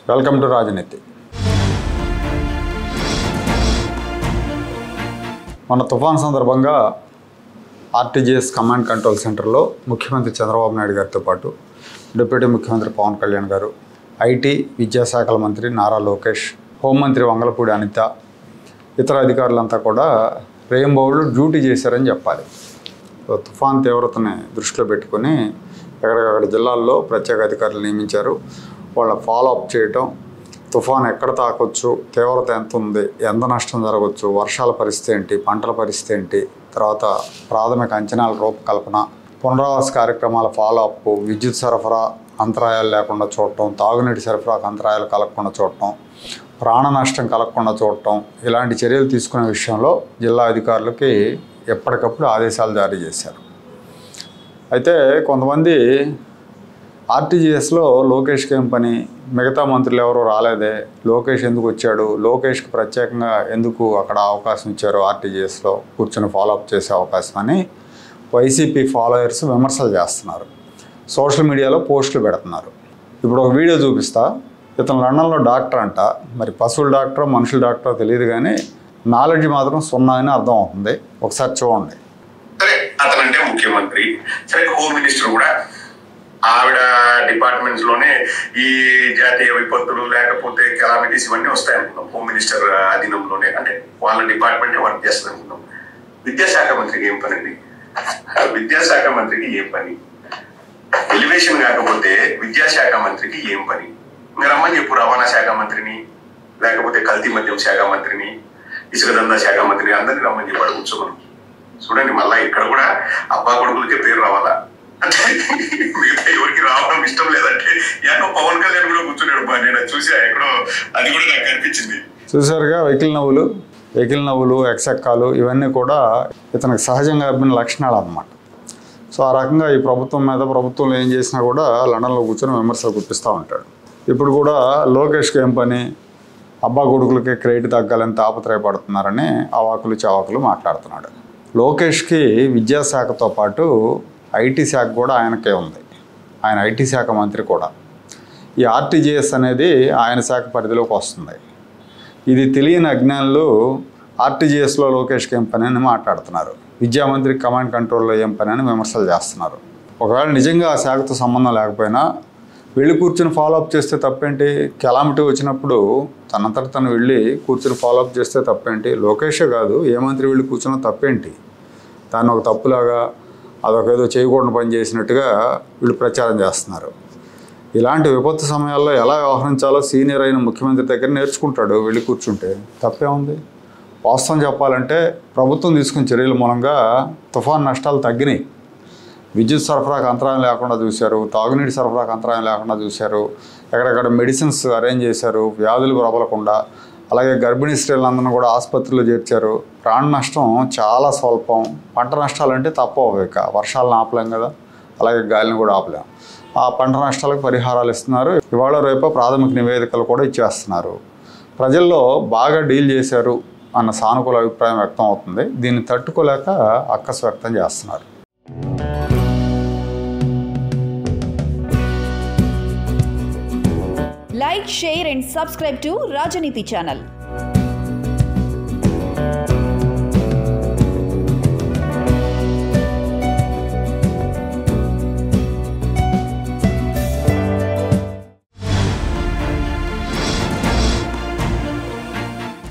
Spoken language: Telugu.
వెల్కమ్ టు రాజనీతి. మన తుఫాన్ సందర్భంగా ఆర్టీజీఎస్ కమాండ్ కంట్రోల్ సెంటర్లో ముఖ్యమంత్రి చంద్రబాబు నాయుడు గారితో పాటు డిప్యూటీ ముఖ్యమంత్రి పవన్ కళ్యాణ్ గారు, ఐటీ విద్యాశాఖల మంత్రి నారా లోకేష్, హోంమంత్రి వంగలపూడి అనిత, ఇతర అధికారులంతా కూడా రేయింబవళ్ళు డ్యూటీ చేశారని చెప్పాలి. తుఫాన్ తీవ్రతని దృష్టిలో పెట్టుకొని ఎక్కడికక్కడ జిల్లాల్లో ప్రత్యేక అధికారులు నియమించారు. వాళ్ళ ఫాలోఅప్ చేయటం, తుఫాన్ ఎక్కడ తాకొచ్చు, తీవ్రత ఎంత ఉంది, ఎంత నష్టం జరగవచ్చు, వర్షాల పరిస్థితి ఏంటి, పంటల పరిస్థితి ఏంటి, తర్వాత ప్రాథమిక అంచనాల రూపకల్పన, పునరావాస కార్యక్రమాల ఫాలోఅప్, విద్యుత్ సరఫరా అంతరాయాలు లేకుండా చూడటం, తాగునీటి సరఫరాకు అంతరాయాలు కలగకుండా చూడటం, ప్రాణ నష్టం కలగకుండా చూడటం, ఇలాంటి చర్యలు తీసుకునే విషయంలో జిల్లా అధికారులకి ఎప్పటికప్పుడు ఆదేశాలు జారీ చేశారు. అయితే కొంతమంది ఆర్టీజీఎస్లో లోకేష్కి ఏం పని, మిగతా మంత్రులు ఎవరో రాలేదే, లోకేష్ ఎందుకు వచ్చాడు, లోకేష్కి ప్రత్యేకంగా ఎందుకు అక్కడ అవకాశం ఇచ్చారు, ఆర్టీజీఎస్లో కూర్చొని ఫాలోఅప్ చేసే అవకాశం అని వైసీపీ ఫాలోయర్స్ విమర్శలు చేస్తున్నారు. సోషల్ మీడియాలో పోస్టులు పెడుతున్నారు. ఇప్పుడు ఒక వీడియో చూపిస్తా. ఇతను లండన్లో డాక్టర్ అంట. మరి పశువుల డాక్టరో మనుషుల డాక్టరో తెలియదు, కానీ నాలెడ్జ్ మాత్రం సున్నా అని అర్థం అవుతుంది. ఒకసారి చూడండి. సరే, అతనంటే ముఖ్యమంత్రి, సరే హోమ్ మినిస్టర్ కూడా ఆవిడ డిపార్ట్మెంట్స్ లోనే ఈ జాతీయ విపత్తులు లేకపోతే కెలామిటీస్ ఇవన్నీ వస్తాయి అనుకున్నాం. హోమ్ మినిస్టర్ అధీనంలోనే, అంటే వాళ్ళ డిపార్ట్మెంట్ వర్క్ చేస్తుంది అనుకున్నాం. విద్యాశాఖ మంత్రికి ఏం పని అండి? విద్యాశాఖ మంత్రికి ఏం పని? ఎలివేషన్ కాకపోతే విద్యాశాఖ మంత్రికి ఏం పని? ఇంకా రమ్మని చెప్పు రవాణా శాఖ మంత్రిని, లేకపోతే కల్తీ మద్యం శాఖ మంత్రిని, ఇసుక దందా శాఖ మంత్రిని, అందరినీ రమ్మని చెప్పాడు కూర్చోమని. చూడండి, మళ్ళా ఇక్కడ కూడా అబ్బా కొడుకులకే పేరు రావాలా అంటే మిగతా ఎవరికి రావడం ఇష్టం లేదంటే ఎక్కడో పవన్ కళ్యాణ్ కూడా కూర్చున్నాడు. నేను చూసా ఎక్కడో, అది కూడా నాకు కనిపించింది. చూసారుగా, వెకిల్ నవ్వులు, ఎక్సెక్కాలు ఇవన్నీ కూడా ఇతనికి సహజంగా అబ్బిన లక్షణాలు అన్నమాట. సో ఆ రకంగా ఈ ప్రభుత్వం మీద, ప్రభుత్వంలో ఏం చేసినా కూడా లండన్లో కూర్చొని విమర్శలు గుప్పిస్తూ ఉంటాడు. ఇప్పుడు కూడా లోకేష్కి ఏం పని, అబ్బా కొడుకులకి క్రెడిట్ తగ్గాలని తాపత్రయపడుతున్నారని అవాకులు చవాకులు మాట్లాడుతున్నాడు. లోకేష్కి విద్యాశాఖతో పాటు ఐటీ శాఖ కూడా ఆయనకే ఉంది. ఆయన ఐటీ శాఖ మంత్రి కూడా. ఈ ఆర్టీజీఎస్ అనేది ఆయన శాఖ పరిధిలోకి వస్తుంది. ఇది తెలియని అజ్ఞానులు ఆర్టీజీఎస్లో లోకేష్కి ఏం పని అని మాట్లాడుతున్నారు. విద్యామంత్రి కమాండ్ కంట్రోల్లో ఏం పని అని విమర్శలు చేస్తున్నారు. ఒకవేళ నిజంగా ఆ శాఖతో సంబంధం లేకపోయినా వెళ్ళి కూర్చొని ఫాలోఅప్ చేస్తే తప్పేంటి? కెలామిటీ వచ్చినప్పుడు తనంతట తను వెళ్ళి కూర్చొని ఫాలోఅప్ చేస్తే తప్పేంటి? లోకేషే కాదు, ఏ మంత్రి వెళ్ళి కూర్చున్న తప్పేంటి? దాన్ని ఒక తప్పులాగా, అదొకేదో చేయకూడని పని చేసినట్టుగా వీళ్ళు ప్రచారం చేస్తున్నారు. ఇలాంటి విపత్తు సమయాల్లో ఎలా వ్యవహరించాలో సీనియర్ అయిన ముఖ్యమంత్రి దగ్గర నేర్చుకుంటాడు వెళ్ళి కూర్చుంటే. తప్పే ఉంది? వాస్తవం చెప్పాలంటే ప్రభుత్వం తీసుకున్న చర్యల మూలంగా తుఫాన్ నష్టాలు తగ్గినాయి. విద్యుత్ సరఫరాకు అంతరాయం లేకుండా చూశారు, తాగునీటి సరఫరాకు అంతరాయం లేకుండా చూశారు, ఎక్కడెక్కడ మెడిసిన్స్ అరేంజ్ చేశారు వ్యాధులు ప్రబలకుండా. అలాగే గర్భిణీ స్త్రీలందరినీ కూడా ఆసుపత్రిలో చేర్చారు. ప్రాణ నష్టం చాలా స్వల్పం. పంట నష్టాలంటే తప్పవు, ఇక వర్షాలను ఆపలేం కదా, అలాగే గాలిని కూడా ఆపలేం. ఆ పంట నష్టాలకు పరిహారాలు ఇస్తున్నారు. ఇవాళ రేపు ప్రాథమిక నివేదికలు కూడా ఇచ్చేస్తున్నారు. ప్రజల్లో బాగా డీల్ చేశారు అన్న సానుకూల అభిప్రాయం వ్యక్తం అవుతుంది. దీన్ని తట్టుకోలేక అక్కసు వ్యక్తం చేస్తున్నారు. Like, share and subscribe to Rajaniti channel.